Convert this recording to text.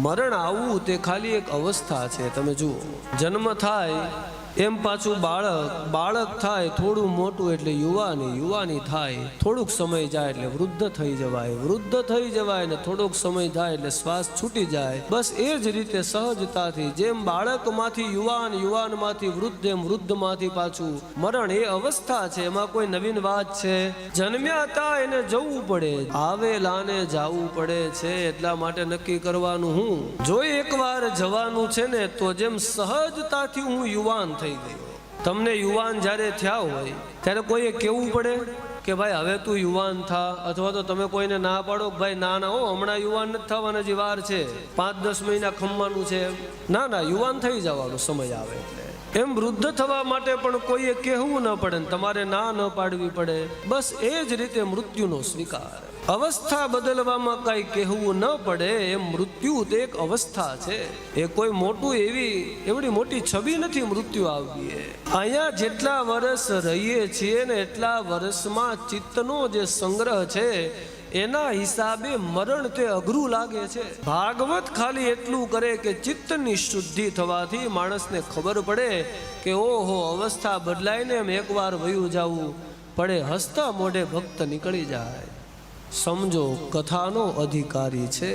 મરણ આવવું તે ખાલી એક અવસ્થા છે। તમે જુઓ, જન્મ થાય એમ પાછું બાળક થાય, થોડું મોટું એટલે યુવાની થાય, થોડુંક સમય જાય એટલે વૃદ્ધ થઈ જવાય ને થોડોક સમય થાય એટલે શ્વાસ છૂટી જાય। બસ એ જ રીતે સહજતાથી જેમ બાળકમાંથી યુવાનમાંથી વૃદ્ધ, એમ વૃદ્ધમાંથી પાછું મરણ એ અવસ્થા છે। એમાં કોઈ નવીન વાત છે? જન્મ્યા હતા એને જવું પડે, આવેલાને જાવું પડે છે। એટલા માટે નક્કી કરવાનું હું જો એકવાર જવાનું છે ને તો જેમ સહજતાથી હું યુવાન થઈ ગયો। તમને યુવાન જ્યારે થયા હોય ત્યારે કોઈએ કહેવું પડે કે ભાઈ હવે તું યુવાન થા, અથવા તો તમે કોઈને ના પાડો કે ભાઈ ના હો હમણાં યુવાન નથી થવાના, હજી વાર છે, 5-10 મહિના ખમવાનું છે। ના, યુવાન થઈ જવાનો સમય આવે એટલે। એમ વૃદ્ધ થવા માટે પણ કોઈએ કહેવું ન પડે ને તમારે ના ન પાડવી પડે। બસ એ જ રીતે મૃત્યુનો સ્વીકાર, અવસ્થા બદલવામાં કઈ કહેવું ન પડે। એમ મૃત્યુ તે એક અવસ્થા છે, એ કોઈ એવડી મોટી છબી નથી મૃત્યુ આવવી। અહીંયા જેટલા વર્ષ રહીએ છીએ ને એટલા વર્ષમાં ચિત્તનો જે સંગ્રહ છે એના હિસાબે મરણ તે અઘરું લાગે છે। ભાગવત ખાલી એટલું કરે કે ચિત્તની શુદ્ધિ થવાથી માણસને ખબર પડે કે ઓહો અવસ્થા બદલાઈને એમ એકવાર વયું જવું પડે, હસતા મોઢે ભક્ત નીકળી જાય। સમજો કથાનો અધિકારી છે।